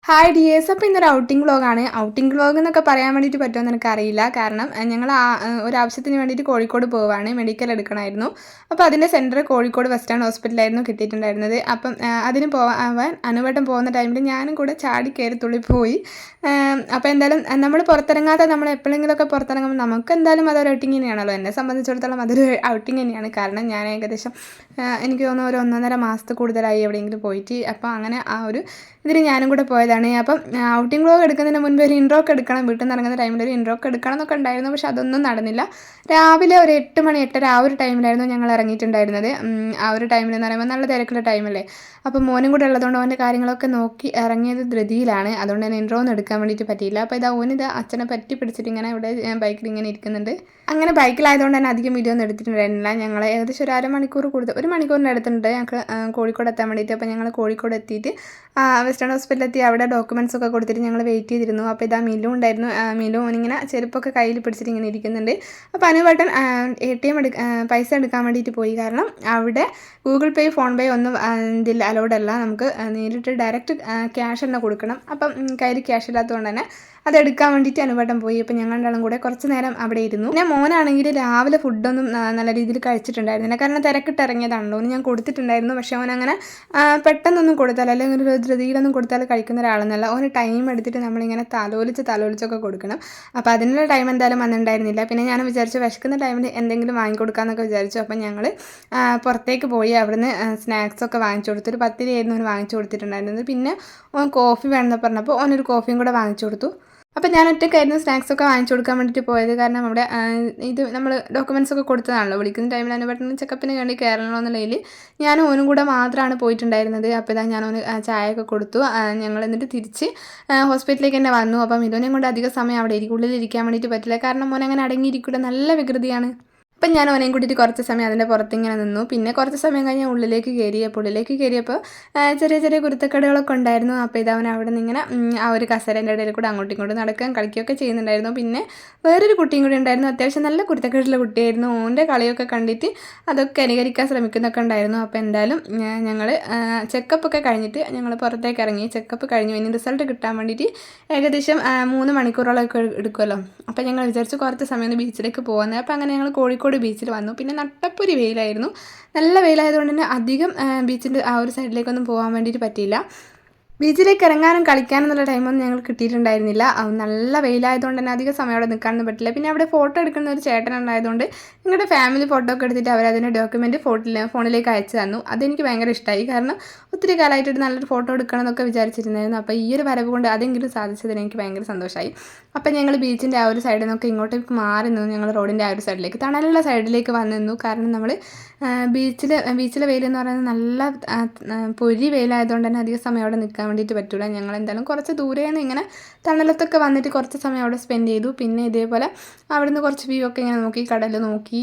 Hi dears. അപ്പോൾ ഇന്നൊരു outing വ്ളോഗാണ്. ഔട്ടിംഗ് വ്ളോഗ് എന്നൊക്കെ പറയാൻ വേണ്ടിയിട്ട് പറ്റുമെന്ന് എനിക്കറിയില്ല. കാരണം ഞങ്ങൾ ഒരു ആവശ്യത്തിന് വേണ്ടിയിട്ട് കോഴിക്കോട് പോവുകയാണ്. മെഡിക്കൽ എടുക്കണമായിരുന്നു. അപ്പോൾ അതിൻ്റെ സെൻറ്റർ കോഴിക്കോട് വെസ്റ്റേൺ ഹോസ്പിറ്റലായിരുന്നു കിട്ടിയിട്ടുണ്ടായിരുന്നത്. അപ്പം അതിന് പോവാൻ അനുവേട്ടം പോകുന്ന ടൈമിൽ ഞാനും കൂടെ ചാടി കയറി തുള്ളി പോയി. അപ്പോൾ എന്തായാലും നമ്മൾ പുറത്തിറങ്ങാതെ നമ്മൾ എപ്പോഴെങ്കിലുമൊക്കെ പുറത്തിറങ്ങുമ്പോൾ നമുക്ക് എന്തായാലും അതൊരു ഔട്ടിംഗ് തന്നെയാണല്ലോ. എന്നെ സംബന്ധിച്ചിടത്തോളം അതൊരു ഔട്ടിംഗ് തന്നെയാണ്. കാരണം ഞാൻ ഏകദേശം എനിക്ക് തോന്നുന്നു ഒരു 1.5 മാസത്തിൽ കൂടുതലായി എവിടെയെങ്കിലും പോയിട്ട്. അപ്പോൾ അങ്ങനെ ആ ഒരു ഇതിന് ഞാനും കൂടെ പോയതാണ്. അപ്പം ഔട്ടിംഗ് വ്ളോഗ് എടുക്കുന്നതിന് മുൻപ് ഒരു ഇൻട്രോ ഒക്കെ എടുക്കണം, വീട്ടിൽ നിന്ന് ഇറങ്ങുന്ന ടൈമിൽ ഒരു ഇൻട്രോ ഒക്കെ എടുക്കണം എന്നൊക്കെ ഉണ്ടായിരുന്നു. പക്ഷെ അതൊന്നും നടന്നില്ല. രാവിലെ ഒരു 8 മണി 8:30 ആ ഒരു ടൈമിലായിരുന്നു ഞങ്ങൾ ഇറങ്ങിയിട്ടുണ്ടായിരുന്നത്. ആ ഒരു ടൈമിലെന്ന് പറയുമ്പോൾ നല്ല തിരക്കുള്ള ടൈമല്ലേ. അപ്പം മോനും കൂടെ ഉള്ളതുകൊണ്ട് അവൻ്റെ കാര്യങ്ങളൊക്കെ നോക്കി ഇറങ്ങിയത് ധൃതിയിലാണ്. അതുകൊണ്ട് തന്നെ ഇൻട്രോ ഒന്നും എടുക്കാൻ വേണ്ടിയിട്ട് പറ്റിയില്ല. അപ്പോൾ ഓനിത് അച്ഛനെ പറ്റി പിടിച്ചിട്ട് ഇങ്ങനെ ഇവിടെ ബൈക്കിൽ ഇങ്ങനെ ഇരിക്കുന്നുണ്ട്. അങ്ങനെ ബൈക്കിലായതുകൊണ്ട് തന്നെ അധികം വീഡിയോ ഒന്നും എടുത്തിട്ടുണ്ടായിരുന്നില്ല. ഞങ്ങൾ ഏകദേശം ഒരു അരമണിക്കൂർ കൂടുതൽ, ഒരു മണിക്കൂറിൻ്റെ അടുത്തുണ്ട് ഞങ്ങൾക്ക് കോഴിക്കോട് എത്താൻ വേണ്ടിയിട്ട്. അപ്പോൾ ഞങ്ങൾ കോഴിക്കോട് എത്തിയിട്ട് വെസ്റ്റേൺ ഹോസ്പിറ്റലിലെത്തി അവിടെ ഡോക്യുമെൻറ്റ്സ് ഒക്കെ കൊടുത്തിട്ട് ഞങ്ങൾ വെയിറ്റ് ചെയ്തിരുന്നു. അപ്പോൾ മിലു ഉണ്ടായിരുന്നു. മിലു ഓനിങ്ങനെ ചെരുപ്പൊക്കെ കയ്യിൽ പിടിച്ചിട്ട് ഇങ്ങനെ ഇരിക്കുന്നുണ്ട്. അപ്പോൾ അനുവേട്ടൻ ATM പൈസ എടുക്കാൻ വേണ്ടിയിട്ട് പോയി. കാരണം അവിടെ ഗൂഗിൾ പേ ഫോൺ പേ ഒന്നും ഇതിൽ അലൗഡ് അല്ല. നമുക്ക് നേരിട്ട് ഡയറക്റ്റ് ക്യാഷ് തന്നെ കൊടുക്കണം. അപ്പം കയ്യിൽ ക്യാഷ് ഇല്ലാത്തതുകൊണ്ട് തന്നെ അതെടുക്കാൻ വേണ്ടിയിട്ട് അനുവേട്ടൻ പോയി. അപ്പോൾ ഞങ്ങൾ രണ്ടാളും കൂടെ കുറച്ച് നേരം അവിടെ ഇരുന്നു. പിന്നെ മോനാണെങ്കിൽ രാവിലെ ഫുഡൊന്നും നല്ല രീതിയിൽ കഴിച്ചിട്ടുണ്ടായിരുന്നില്ല. കാരണം തിരക്കിട്ട് ഇറങ്ങിയതാണല്ലോ. ഞാൻ കൊടുത്തിട്ടുണ്ടായിരുന്നു. പക്ഷേ അവനങ്ങനെ പെട്ടെന്നൊന്നും കൊടുത്താൽ അല്ലെങ്കിൽ ഒരു ധൃതിയിലൊന്നും കൊടുത്താൽ കഴിക്കുന്ന ഒരാളെന്നല്ല. ഓന് ടൈം എടുത്തിട്ട് നമ്മളിങ്ങനെ തലോലിച്ചൊക്കെ കൊടുക്കണം. അപ്പോൾ അതിനുള്ള ടൈം എന്തായാലും വന്നിട്ടുണ്ടായിരുന്നില്ല. പിന്നെ ഞാൻ വിചാരിച്ചു വിശക്കുന്ന ടൈമിൽ എന്തെങ്കിലും വാങ്ങിക്കൊടുക്കാമെന്നൊക്കെ വിചാരിച്ചു. അപ്പം ഞങ്ങൾ പുറത്തേക്ക് പോയി. അവിടുന്ന് സ്നാക്സൊക്കെ വാങ്ങിച്ചു കൊടുത്തു. ഒരു 10 രൂപയായിരുന്നു ഓന് വാങ്ങിച്ചു കൊടുത്തിട്ടുണ്ടായിരുന്നത്. പിന്നെ ഓൻ കോഫി വേണമെന്ന് പറഞ്ഞപ്പോൾ ഓനൊരു കോഫിയും കൂടെ വാങ്ങിച്ചു കൊടുത്തു. അപ്പോൾ ഞാൻ ഒറ്റയ്ക്കായിരുന്നു സ്നാക്സൊക്കെ വാങ്ങിച്ചു കൊടുക്കാൻ വേണ്ടിയിട്ട് പോയത്. കാരണം അവിടെ ഇത് നമ്മൾ ഡോക്യുമെൻറ്റ്സ് ഒക്കെ കൊടുത്തതാണല്ലോ. വിളിക്കുന്ന ടൈമിൽ തന്നെ പെട്ടെന്ന് ചെക്കപ്പിന് വേണ്ടി കയറണമെന്നുള്ളതിൽ ഞാനും ഓനും കൂടെ മാത്രമാണ് പോയിട്ടുണ്ടായിരുന്നത്. അപ്പോൾ ഞാൻ ഓന് ചായയൊക്കെ കൊടുത്തു. ഞങ്ങൾ എന്നിട്ട് തിരിച്ച് ഹോസ്പിറ്റലിലേക്ക് തന്നെ വന്നു. അപ്പം ഇതൊന്നും കൊണ്ട് അധിക സമയം അവിടെ ഉള്ളിലിരിക്കാൻ വേണ്ടിയിട്ട് പറ്റില്ല. കാരണം മോൻ അങ്ങനെ അടങ്ങിയിരിക്കില്ല, നല്ല വികൃതിയാണ്. അപ്പം ഞാൻ ഓനെയും കൂട്ടിയിട്ട് കുറച്ച് സമയം അതിൻ്റെ പുറത്തിങ്ങനെ നിന്നു. പിന്നെ കുറച്ച് സമയം കഴിഞ്ഞ് ഉള്ളിലേക്ക് കയറിയപ്പോൾ ചെറിയ ചെറിയ കുരുത്തക്കേടുകളൊക്കെ ഉണ്ടായിരുന്നു. അപ്പോൾ അവൻ അവിടെ നിന്ന് ഇങ്ങനെ ആ ഒരു കസേരൻ്റെ ഇടയിൽ കൂടെ അങ്ങോട്ടും ഇങ്ങോട്ടും നടക്കാൻ കളിക്കുകയൊക്കെ ചെയ്യുന്നുണ്ടായിരുന്നു. പിന്നെ വേറൊരു കുട്ടിയും കൂടി ഉണ്ടായിരുന്നു. അത്യാവശ്യം നല്ല കുരുത്തക്കേടുള്ള കുട്ടിയായിരുന്നു. ഓൻ്റെ കളിയൊക്കെ കണ്ടിട്ട് അതൊക്കെ അനുകരിക്കാൻ ശ്രമിക്കുന്നൊക്കെ ഉണ്ടായിരുന്നു. അപ്പോൾ എന്തായാലും ഞങ്ങൾ ചെക്കപ്പൊക്കെ കഴിഞ്ഞിട്ട് ഞങ്ങൾ പുറത്തേക്ക് ഇറങ്ങി. ചെക്കപ്പ് കഴിഞ്ഞു. ഇനി റിസൾട്ട് കിട്ടാൻ വേണ്ടിയിട്ട് ഏകദേശം 3 മണിക്കൂറോളമൊക്കെ എടുക്കുമല്ലോ. അപ്പോൾ ഞങ്ങൾ വിചാരിച്ചു കുറച്ച് സമയം ഒന്ന് ബീച്ചിലേക്ക് പോകുന്നത്. അപ്പോൾ അങ്ങനെ ഞങ്ങൾ കോഴിക്കോട് ബീച്ചിൽ വന്നു. പിന്നെ നട്ടപ്പൊരു വെയിലായിരുന്നു. നല്ല വെയിലായതുകൊണ്ട് തന്നെ അധികം ബീച്ചിൻ്റെ ആ ഒരു സൈഡിലേക്കൊന്നും പോകാൻ വേണ്ടിയിട്ട് പറ്റിയില്ല. ബീച്ചിലേക്ക് ഇറങ്ങാനും കളിക്കാനും എന്നുള്ള ടൈമൊന്നും ഞങ്ങൾ കിട്ടിയിട്ടുണ്ടായിരുന്നില്ല. നല്ല വെയിലായതുകൊണ്ട് തന്നെ അധികം സമയം അവിടെ നിൽക്കാനൊന്നും പറ്റില്ല. പിന്നെ അവിടെ ഫോട്ടോ എടുക്കുന്ന ഒരു ചേട്ടൻ ഉണ്ടായതുകൊണ്ട് നിങ്ങളുടെ ഫാമിലി ഫോട്ടോ ഒക്കെ എടുത്തിട്ട് അവരതിൻ്റെ ഡോക്യുമെൻറ്റ് ഫോണിലേക്ക് അയച്ചു തന്നു. അതെനിക്ക് ഭയങ്കര ഇഷ്ടമായി. കാരണം ഒത്തിരി കാലമായിട്ട് നല്ലൊരു ഫോട്ടോ എടുക്കണം എന്നൊക്കെ വിചാരിച്ചിരുന്നായിരുന്നു. അപ്പോൾ ഈ ഒരു വരവ് കൊണ്ട് അതെങ്കിലും സാധിച്ചതിന് എനിക്ക് ഭയങ്കര സന്തോഷമായി. അപ്പം ഞങ്ങൾ ബീച്ചിൻ്റെ ആ ഒരു സൈഡിൽ നിന്നൊക്കെ ഇങ്ങോട്ടേക്ക് മാറി നിന്നു. ഞങ്ങൾ റോഡിൻ്റെ ആ ഒരു സൈഡിലേക്ക്, തണലുള്ള സൈഡിലേക്ക് വന്നു നിന്നു. കാരണം നമ്മൾ ബീച്ചിലെ വെയിലെന്ന് പറയുന്നത് നല്ല പൊരി വെയിലായതുകൊണ്ട് തന്നെ അധികം സമയം അവിടെ നിൽക്കാൻ വേണ്ടിയിട്ട് പറ്റില്ല. ഞങ്ങൾ എന്തായാലും കുറച്ച് ദൂരെയാണ് ഇങ്ങനെ തണലത്തൊക്കെ വന്നിട്ട് കുറച്ച് സമയം അവിടെ സ്പെൻഡ് ചെയ്തു. പിന്നെ ഇതേപോലെ അവിടുന്ന് കുറച്ച് വ്യൂ ഒക്കെ ഇങ്ങനെ നോക്കി, കടൽ നോക്കി,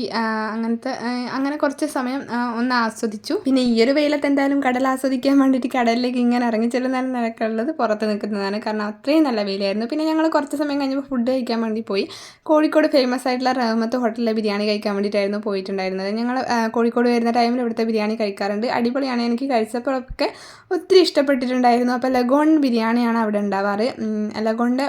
അങ്ങനെ കുറച്ച് സമയം ഒന്ന് ആസ്വദിച്ചു. പിന്നെ ഈ ഒരു വെയിലത്ത് എന്തായാലും കടൽ ആസ്വദിക്കാൻ വേണ്ടിയിട്ട് കടലിലേക്ക് ഇങ്ങനെ ഇറങ്ങി ചെല്ലുന്ന നിലക്കുള്ളത് പുറത്ത് നിൽക്കുന്നതാണ്. കാരണം അത്രയും നല്ല വെയിലായിരുന്നു. പിന്നെ ഞങ്ങൾ കുറച്ച് സമയം കഴിഞ്ഞപ്പോൾ ഫുഡ് കഴിക്കാൻ വേണ്ടി പോയി. കോഴിക്കോട് ഫേമസ് ആയിട്ടുള്ള റഹ്മത്ത് ഹോട്ടലിലെ ബിരിയാണി കഴിക്കാൻ വേണ്ടിയിട്ടായിരുന്നു പോയിട്ടുണ്ടായിരുന്നത്. ഞങ്ങൾ കോഴിക്കോട് വരുന്ന ടൈമിൽ ഇവിടുത്തെ ബിരിയാണി കഴിക്കാറുണ്ട്. അടിപൊളിയാണ്. എനിക്ക് കഴിച്ചപ്പോഴൊക്കെ ഒത്തിരി ഇഷ്ടപ്പെട്ടിട്ടുണ്ടായിരുന്നു. അപ്പോൾ ലഗോൺ ബിരിയാണിയാണ് അവിടെ ഉണ്ടാവാറ്. ലഗോണിൻ്റെ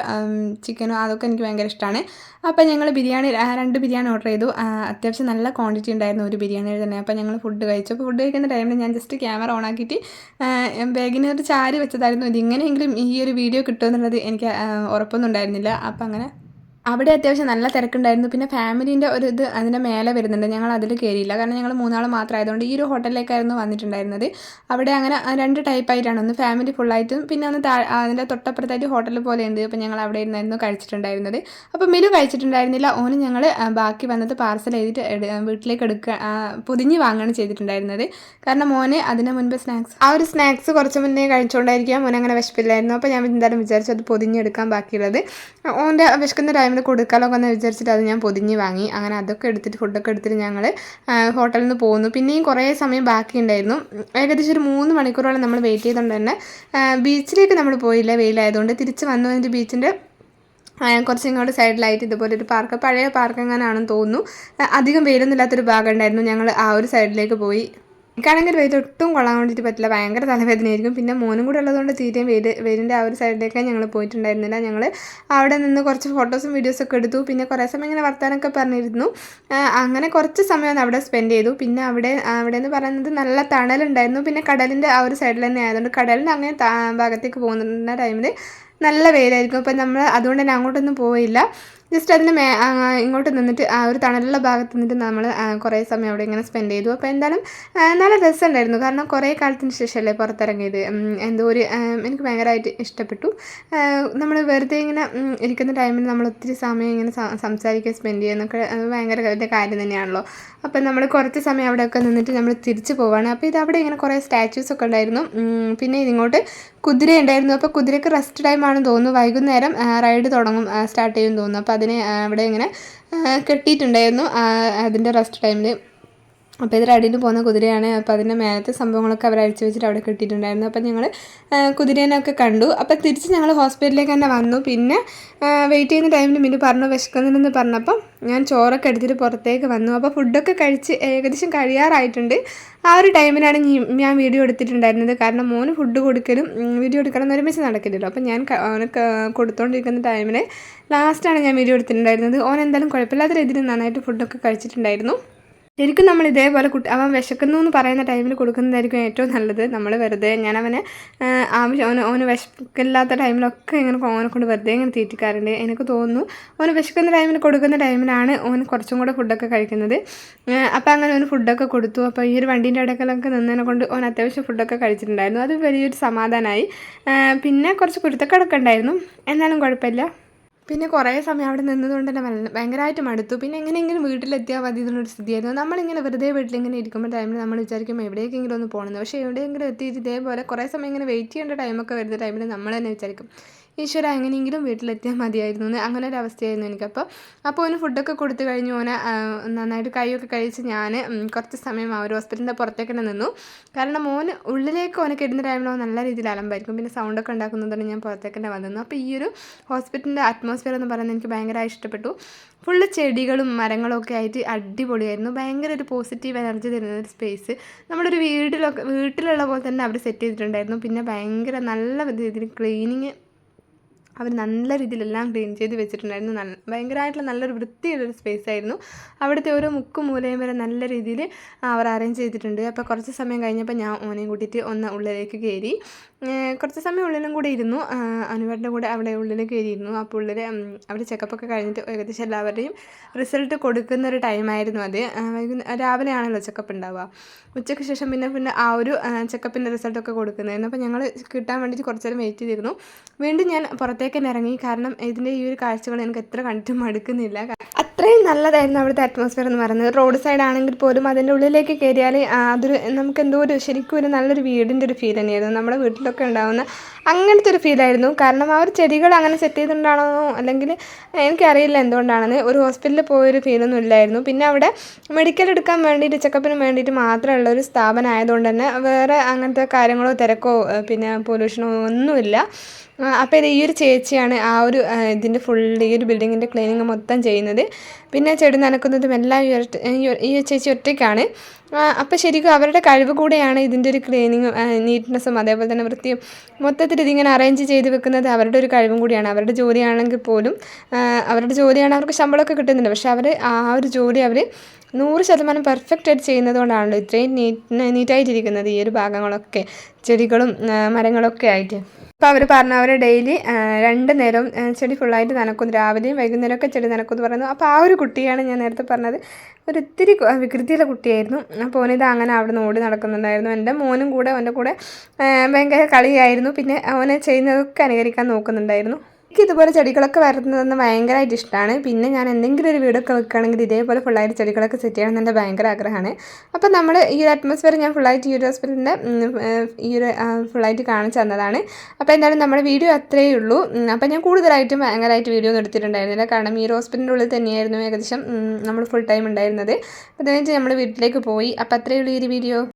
ചിക്കനും അതൊക്കെ എനിക്ക് ഭയങ്കര ഇഷ്ടമാണ്. അപ്പോൾ ഞങ്ങൾ 2 ബിരിയാണി ഓർഡർ ചെയ്തു. അത്യാവശ്യം നല്ല ക്വാണ്ടിറ്റി ഉണ്ടായിരുന്നു ഒരു ബിരിയാണിയിൽ തന്നെ. അപ്പോൾ ഞങ്ങൾ ഫുഡ് കഴിച്ചു. അപ്പോൾ ഫുഡ് കഴിക്കുന്ന ടൈമിൽ ഞാൻ ജസ്റ്റ് ക്യാമറ ഓൺ ആക്കിയിട്ട് ബാഗിന് ഒരു ചാരി വെച്ചതായിരുന്നു. ഇതിങ്ങനെയെങ്കിലും ഈ ഒരു വീഡിയോ കിട്ടുമെന്നുള്ളത് എനിക്ക് ഉറപ്പൊന്നും ഉണ്ടായിരുന്നില്ല. അപ്പോൾ അങ്ങനെ അവിടെ അത്യാവശ്യം നല്ല തിരക്കുണ്ടായിരുന്നു. പിന്നെ ഫാമിലീൻ്റെ ഒരു ഇത് അതിൻ്റെ മേലെ വരുന്നുണ്ട്. ഞങ്ങൾ അതിൽ കയറിയില്ല. കാരണം ഞങ്ങൾ 3 മാത്രമായതുകൊണ്ട് ഈ ഒരു ഹോട്ടലിലേക്കായിരുന്നു വന്നിട്ടുണ്ടായിരുന്നത്. അവിടെ അങ്ങനെ 2 ടൈപ്പായിട്ടാണ്. ഒന്ന് ഫാമിലി ഫുള്ളായിട്ടും പിന്നെ ഒന്ന് അതിൻ്റെ തൊട്ടപ്പുറത്തായിട്ട് ഹോട്ടൽ പോലെ ഉണ്ട്. അപ്പോൾ ഞങ്ങൾ അവിടെ ഇരുന്നായിരുന്നു കഴിച്ചിട്ടുണ്ടായിരുന്നത്. അപ്പോൾ മിലു കഴിച്ചിട്ടുണ്ടായിരുന്നില്ല. ഓന് ഞങ്ങൾ ബാക്കി വന്നത് പാർസൽ ചെയ്തിട്ട് വീട്ടിലേക്ക് പൊതിഞ്ഞ് വാങ്ങുകയാണ് ചെയ്തിട്ടുണ്ടായിരുന്നത്. കാരണം മോനെ അതിന് മുൻപ് സ്നാക്സ് കുറച്ച് മുന്നേ കഴിച്ചുകൊണ്ടായിരിക്കാം മോനെ അങ്ങനെ വിശപ്പില്ലായിരുന്നു. അപ്പോൾ ഞാൻ എന്തായാലും വിചാരിച്ചു അത് പൊതിഞ്ഞെടുക്കാൻ ബാക്കിയുള്ളത് ഓൻ്റെ വിശക്കുന്ന ടൈമിൽ കൊടുക്കാലൊക്കെ എന്ന് വിചാരിച്ചിട്ട് അത് ഞാൻ പൊതിഞ്ഞ് വാങ്ങി. അങ്ങനെ അതൊക്കെ എടുത്തിട്ട് ഫുഡൊക്കെ എടുത്തിട്ട് ഞങ്ങൾ ഹോട്ടലിൽ നിന്ന് പോകുന്നു. പിന്നെയും കുറേ സമയം ബാക്കിയുണ്ടായിരുന്നു. ഏകദേശം ഒരു 3 മണിക്കൂറോളം നമ്മൾ വെയിറ്റ് ചെയ്തുകൊണ്ട് തന്നെ ബീച്ചിലേക്ക് നമ്മൾ പോയില്ല, വെയിലായതുകൊണ്ട്. തിരിച്ച് വന്നു കഴിഞ്ഞിട്ട് ബീച്ചിൻ്റെ കുറച്ച് ഇങ്ങോട്ട് സൈഡിലായിട്ട് ഇതുപോലെ ഒരു പാർക്ക്, പഴയ പാർക്ക് എങ്ങനെയാണെന്ന് തോന്നുന്നു. അധികം വെയിലൊന്നും ഇല്ലാത്തൊരു ഭാഗം ഉണ്ടായിരുന്നു. ഞങ്ങൾ ആ ഒരു സൈഡിലേക്ക് പോയി. എനിക്കാണെങ്കിൽ വെയിൽ ഒട്ടും കൊള്ളാൻ വേണ്ടിയിട്ട് പറ്റില്ല, ഭയങ്കര തലവേദനയായിരിക്കും. പിന്നെ മോനും കൂടെ ഉള്ളതുകൊണ്ട് തീരെയും വെയിലിൻ്റെ ആ ഒരു സൈഡിലേക്ക് ഞങ്ങൾ പോയിട്ടുണ്ടായിരുന്നില്ല. ഞങ്ങൾ അവിടെ നിന്ന് കുറച്ച് ഫോട്ടോസും വീഡിയോസൊക്കെ എടുത്തു. പിന്നെ കുറേ സമയം ഇങ്ങനെ വർത്താനൊക്കെ പറഞ്ഞിരുന്നു. അങ്ങനെ കുറച്ച് സമയം അവിടെ സ്പെൻഡ് ചെയ്തു. പിന്നെ അവിടെ എന്ന് പറയുന്നത് നല്ല തണലുണ്ടായിരുന്നു. പിന്നെ കടലിൻ്റെ ആ ഒരു സൈഡിൽ തന്നെ ആയതുകൊണ്ട് കടലിൻ്റെ അങ്ങനെ ഭാഗത്തേക്ക് പോകുന്ന ടൈമിൽ നല്ല വെയിലായിരിക്കും. അപ്പം നമ്മൾ അതുകൊണ്ട് തന്നെ അങ്ങോട്ടൊന്നും പോയില്ല. ജസ്റ്റ് അതിന് ഇങ്ങോട്ട് നിന്നിട്ട് ആ ഒരു തണലുള്ള ഭാഗത്ത് നിന്നിട്ട് നമ്മൾ കുറേ സമയം അവിടെ ഇങ്ങനെ സ്പെൻഡ് ചെയ്തു. അപ്പോൾ എന്തായാലും നല്ല രസമുണ്ടായിരുന്നു. കാരണം കുറേ കാലത്തിന് ശേഷമല്ലേ പുറത്തിറങ്ങിയത്. എന്തോ ഒരു എനിക്ക് ഭയങ്കരമായിട്ട് ഇഷ്ടപ്പെട്ടു. നമ്മൾ വെറുതെ ഇങ്ങനെ ഇരിക്കുന്ന ടൈമിൽ നമ്മൾ ഒത്തിരി സമയം ഇങ്ങനെ സംസാരിക്കുക സ്പെൻഡ് ചെയ്യുന്നൊക്കെ ഭയങ്കര വലിയ കാര്യം തന്നെയാണല്ലോ. അപ്പം നമ്മൾ കുറച്ച് സമയം അവിടെയൊക്കെ നിന്നിട്ട് നമ്മൾ തിരിച്ചു പോവാണ്. അപ്പോൾ ഇത് അവിടെ ഇങ്ങനെ കുറേ സ്റ്റാച്യൂസൊക്കെ ഉണ്ടായിരുന്നു. പിന്നെ ഇതിങ്ങോട്ട് കുതിര ഉണ്ടായിരുന്നു. അപ്പോൾ കുതിരയ്ക്ക് റെസ്റ്റ് ടൈമാണെന്ന് തോന്നുന്നു. വൈകുന്നേരം റൈഡ് സ്റ്റാർട്ട് ചെയ്യുമെന്ന് തോന്നുന്നു. അപ്പോൾ അതിനെ അവിടെ ഇങ്ങനെ കെട്ടിയിട്ടുണ്ടായിരുന്നു അതിൻ്റെ റെസ്റ്റ് ടൈമിൽ. അപ്പോൾ ഇത് റൈഡിന് പോകുന്ന കുതിരയാണ്. അപ്പോൾ അതിൻ്റെ മേലത്തെ സംഭവങ്ങളൊക്കെ അവർ അഴിച്ചു വെച്ചിട്ട് അവിടെ കെട്ടിയിട്ടുണ്ടായിരുന്നു. അപ്പോൾ ഞങ്ങൾ കുതിരേനൊക്കെ കണ്ടു. അപ്പോൾ തിരിച്ച് ഞങ്ങൾ ഹോസ്പിറ്റലിലേക്ക് തന്നെ വന്നു. പിന്നെ വെയിറ്റ് ചെയ്യുന്ന ടൈമിൽ മിന്നു പറഞ്ഞു വിശക്കുന്നുണ്ടെന്ന് പറഞ്ഞപ്പം ഞാൻ ചോറൊക്കെ എടുത്തിട്ട് പുറത്തേക്ക് വന്നു. അപ്പോൾ ഫുഡൊക്കെ കഴിച്ച് ഏകദേശം കഴിയാറായിട്ടുണ്ട്. ആ ഒരു ടൈമിലാണ് ഞാൻ വീഡിയോ എടുത്തിട്ടുണ്ടായിരുന്നത്. കാരണം മോന് ഫുഡ് കൊടുക്കലും വീഡിയോ എടുക്കണം ഒരുമിച്ച് നടക്കില്ലല്ലോ. അപ്പോൾ ഞാൻ അവനൊക്കെ കൊടുത്തുകൊണ്ടിരിക്കുന്ന ടൈമിൽ ലാസ്റ്റാണ് ഞാൻ വീഡിയോ എടുത്തിട്ടുണ്ടായിരുന്നത്. ഓൻ എന്തായാലും കുഴപ്പമില്ലാത്ത രീതിയിൽ നന്നായിട്ട് ഫുഡൊക്കെ കഴിച്ചിട്ടുണ്ടായിരുന്നു. ശരിക്കും നമ്മൾ ഇതേപോലെ അവൻ വിശക്കുന്നു എന്ന് പറയുന്ന ടൈമിൽ കൊടുക്കുന്നതായിരിക്കും ഏറ്റവും നല്ലത്. നമ്മൾ വെറുതെ ഞാൻ അവനെ ഓന് വിശക്കില്ലാത്ത ടൈമിലൊക്കെ ഇങ്ങനെ ഓനെ കൊണ്ട് വെറുതെ ഇങ്ങനെ തീറ്റിക്കാറുണ്ട്. എനിക്ക് തോന്നുന്നു ഓന് വിശക്കുന്ന ടൈമിൽ കൊടുക്കുന്ന ടൈമിലാണ് ഓൻ കുറച്ചും കൂടെ ഫുഡൊക്കെ കഴിക്കുന്നത്. അപ്പോൾ അങ്ങനെ ഓന് ഫുഡൊക്കെ കൊടുത്തു. അപ്പോൾ ഈ ഒരു വണ്ടീൻ്റെ ഇടയ്ക്കലൊക്കെ നിന്നതിനെ കൊണ്ട് ഓൻ അത്യാവശ്യം ഫുഡൊക്കെ കഴിച്ചിട്ടുണ്ടായിരുന്നു. അത് വലിയൊരു സമാധാനമായി. പിന്നെ കുറച്ച് കുരുത്തക്കേടൊക്കെ ഉണ്ടായിരുന്നു, എന്നാലും കുഴപ്പമില്ല. പിന്നെ കുറേ സമയം അവിടെ നിന്നതുകൊണ്ട് തന്നെ ഭയങ്കരമായിട്ട് മടുത്തു. പിന്നെ എങ്ങനെയെങ്കിലും വീട്ടിലെത്തിയാൽ മതി എന്നുള്ളൊരു സ്ഥിതിയായിരുന്നു. നമ്മളിങ്ങനെ വെറുതെ വീട്ടിലിങ്ങനെ ഇരിക്കുമ്പോൾ ടൈമിൽ നമ്മൾ വിചാരിക്കും എവിടേക്കെങ്കിലും ഒന്ന് പോകണമെന്ന്. പക്ഷേ എവിടെയെങ്കിലും എത്തിയിട്ട് ഇതേപോലെ കുറേ സമയം ഇങ്ങനെ വെയിറ്റ് ചെയ്യേണ്ട ടൈമൊക്കെ വരുന്ന ടൈമിൽ നമ്മൾ തന്നെ വിചാരിക്കും ഈശ്വര എങ്ങനെയെങ്കിലും വീട്ടിലെത്തിയാൽ മതിയായിരുന്നു എന്ന്. അങ്ങനെ ഒരു അവസ്ഥയായിരുന്നു എനിക്കപ്പോൾ. അപ്പോൾ ഓന് ഫുഡൊക്കെ കൊടുത്തു കഴിഞ്ഞു. ഓനെ നന്നായിട്ട് കൈയൊക്കെ കഴിച്ച് ഞാൻ കുറച്ച് സമയം ആ ഒരു ഹോസ്പിറ്റലിൻ്റെ പുറത്തേക്ക് തന്നെ നിന്നു. കാരണം മോന് ഉള്ളിലേക്ക് ഓനൊക്കെ ഇടുന്ന ടൈമിൽ നല്ല രീതിയിൽ അലമ്പായിരിക്കും. പിന്നെ സൗണ്ടൊക്കെ ഉണ്ടാക്കുന്നതുകൊണ്ട് ഞാൻ പുറത്തേക്ക് തന്നെ വന്നു. അപ്പോൾ ഈ ഒരു ഹോസ്പിറ്റലിൻ്റെ അറ്റ്മോസ്ഫിയർ എന്ന് പറയുന്നത് എനിക്ക് ഭയങ്കരമായി ഇഷ്ടപ്പെട്ടു. ഫുള്ള് ചെടികളും മരങ്ങളും ഒക്കെ ആയിട്ട് അടിപൊളിയായിരുന്നു. ഭയങ്കര ഒരു പോസിറ്റീവ് എനർജി തരുന്ന ഒരു സ്പേസ്. നമ്മളൊരു വീട്ടിലുള്ള പോലെ തന്നെ അവർ സെറ്റ് ചെയ്തിട്ടുണ്ടായിരുന്നു. പിന്നെ ഭയങ്കര നല്ല രീതിയിൽ ക്ലീനിങ് അവർ നല്ല രീതിയിലെല്ലാം ക്ലീൻ ചെയ്ത് വെച്ചിട്ടുണ്ടായിരുന്നു. ഭയങ്കരമായിട്ടുള്ള നല്ലൊരു വൃത്തിയുള്ളൊരു സ്പേസ് ആയിരുന്നു. അവിടുത്തെ ഓരോ മുക്കും മൂലയും വരെ നല്ല രീതിയിൽ അവർ അറേഞ്ച് ചെയ്തിട്ടുണ്ട്. അപ്പോൾ കുറച്ച് സമയം കഴിഞ്ഞപ്പോൾ ഞാൻ ഓനെയും കൂട്ടിയിട്ട് ഒന്ന് ഉള്ളിലേക്ക് കയറി. കുറച്ച് സമയം ഉള്ളിലും കൂടെ ഇരുന്നു. അനുവരുടെ കൂടെ അവിടെ ഉള്ളിൽ കയറിയിരുന്നു. അപ്പോൾ ഉള്ളിൽ അവർ ചെക്കപ്പൊക്കെ കഴിഞ്ഞിട്ട് ഏകദേശം എല്ലാവരുടെയും റിസൾട്ട് കൊടുക്കുന്ന ഒരു ടൈമായിരുന്നു അത്. രാവിലെ ആണല്ലോ ചെക്കപ്പ് ഉണ്ടാവുക. ഉച്ചയ്ക്ക് ശേഷം പിന്നെ ആ ഒരു ചെക്കപ്പിൻ്റെ റിസൾട്ടൊക്കെ കൊടുക്കുന്നതായിരുന്നു. അപ്പോൾ ഞങ്ങൾ കിട്ടാൻ വേണ്ടിയിട്ട് കുറച്ച് നേരം വെയിറ്റ് ചെയ്തിരുന്നു. വീണ്ടും ഞാൻ പുറത്തേക്ക് തന്നെ ഇറങ്ങി. കാരണം ഇതിൻ്റെ ഈ ഒരു കാഴ്ചകൾ എനിക്ക് എത്ര കണ്ടിട്ടും മടുക്കുന്നില്ല. അത്രയും നല്ലതായിരുന്നു അവിടുത്തെ അറ്റ്മോസ്ഫിയർ എന്ന് പറയുന്നത്. റോഡ് സൈഡ് ആണെങ്കിൽ പോലും അതിൻ്റെ ഉള്ളിലേക്ക് കയറിയാൽ അതൊരു നമുക്ക് എന്തോ ഒരു ശരിക്കും ഒരു നല്ലൊരു വീടിൻ്റെ ഒരു ഫീൽ തന്നെയായിരുന്നു. നമ്മുടെ വീട്ടിലൊക്കെ ഉണ്ടാകുന്ന അങ്ങനത്തെ ഒരു ഫീലായിരുന്നു. കാരണം ആ ഒരു ചെടികൾ അങ്ങനെ സെറ്റ് ചെയ്തിട്ടുണ്ടാണോ അല്ലെങ്കിൽ എനിക്കറിയില്ല എന്തുകൊണ്ടാണെന്ന്. ഒരു ഹോസ്പിറ്റലിൽ പോയൊരു ഫീലൊന്നും ഇല്ലായിരുന്നു. പിന്നെ അവിടെ മെഡിക്കൽ എടുക്കാൻ വേണ്ടിയിട്ട് ചെക്കപ്പിന് വേണ്ടിയിട്ട് മാത്രമുള്ള ഒരു സ്ഥാപനം ആയതുകൊണ്ട് തന്നെ വേറെ അങ്ങനത്തെ കാര്യങ്ങളോ തിരക്കോ പിന്നെ പൊല്യൂഷനോ ഒന്നുമില്ല. അപ്പോൾ ഇത് ഈ ഒരു ചേച്ചിയാണ് ആ ഒരു ഇതിൻ്റെ ഫുള്ള് ഈ ഒരു ബിൽഡിങ്ങിൻ്റെ ക്ലീനിങ് മൊത്തം ചെയ്യുന്നത്. പിന്നെ ചെടി നനക്കുന്നതും എല്ലാം ഈ ചേച്ചി ഒറ്റയ്ക്കാണ്. അപ്പോൾ ശരിക്കും അവരുടെ കഴിവ് കൂടെയാണ് ഇതിൻ്റെ ഒരു ക്ലീനിങ്ങും നീറ്റ്നെസ്സും അതേപോലെ തന്നെ വൃത്തിയും മൊത്തത്തിൽ ഇതിങ്ങനെ അറേഞ്ച് ചെയ്ത് വെക്കുന്നത് അവരുടെ ഒരു കഴിവും കൂടിയാണ്. അവരുടെ ജോലിയാണെങ്കിൽ പോലും അവരുടെ ജോലിയാണ്, അവർക്ക് ശമ്പളമൊക്കെ കിട്ടുന്നുണ്ട്. പക്ഷേ അവർ ആ ഒരു ജോലി അവർ 100% പെർഫെക്റ്റ് ആയിട്ട് ചെയ്യുന്നതുകൊണ്ടാണല്ലോ ഇത്രയും നീറ്റായിട്ടിരിക്കുന്നത് ഈ ഒരു ഭാഗങ്ങളൊക്കെ ചെടികളും മരങ്ങളൊക്കെ ആയിട്ട്. അപ്പോൾ അവർ പറഞ്ഞു അവർ ഡെയിലി 2 നേരവും ചെടി ഫുള്ളായിട്ട് നനക്കുന്നു, രാവിലെയും വൈകുന്നേരമൊക്കെ ചെടി നനക്കുമെന്ന് പറയുന്നു. അപ്പോൾ ആ ഒരു കുട്ടിയാണ് ഞാൻ നേരത്തെ പറഞ്ഞത്. ഒരിത്തിരി വികൃതിയുള്ള കുട്ടിയായിരുന്നു. അപ്പോൾ ഓനിത് അങ്ങനെ അവിടെ നിന്ന് ഓടി നടക്കുന്നുണ്ടായിരുന്നു. എൻ്റെ മോനും കൂടെ അവൻ്റെ കൂടെ ഭയങ്കര കളിയായിരുന്നു. പിന്നെ അവനെ ചെയ്യുന്നതൊക്കെ അനുകരിക്കാൻ നോക്കുന്നുണ്ടായിരുന്നു. എനിക്ക് ഇതുപോലെ ചെടികളൊക്കെ വരുന്നതെന്ന് ഭയങ്കരമായിട്ട് ഇഷ്ടമാണ്. പിന്നെ ഞാൻ എന്തെങ്കിലും ഒരു വീടൊക്കെ വെക്കുകയാണെങ്കിൽ ഇതേപോലെ ഫുള്ളായിട്ട് ചെടികളൊക്കെ സെറ്റ് ചെയ്യണം എന്നെൻ്റെ ഭയങ്കര ആഗ്രഹമാണ്. അപ്പോൾ നമ്മൾ ഈ ഒരു അറ്റ്മോസ്ഫിയർ ഞാൻ ഫുള്ളായിട്ട് ഈ ഒരു ഹോസ്പിറ്റലിൻ്റെ ഈ ഒരു ഫുള്ളായിട്ട് കാണിച്ചു തന്നതാണ്. അപ്പോൾ എന്തായാലും നമ്മുടെ വീഡിയോ അത്രയേ ഉള്ളൂ. അപ്പോൾ ഞാൻ കൂടുതലായിട്ടും ഭയങ്കരമായിട്ട് വീഡിയോ ഒന്നും എടുത്തിട്ടുണ്ടായിരുന്നില്ല. കാരണം ഈ ഒരു ഹോസ്പിറ്റലിൻ്റെ ഉള്ളിൽ തന്നെയായിരുന്നു ഏകദേശം നമ്മൾ ഫുൾ ടൈം ഉണ്ടായിരുന്നത്. അപ്പോൾ അത് കഴിഞ്ഞിട്ട് നമ്മൾ വീട്ടിലേക്ക് പോയി. അപ്പോൾ അത്രയേ ഉള്ളൂ ഈ ഒരു വീഡിയോ.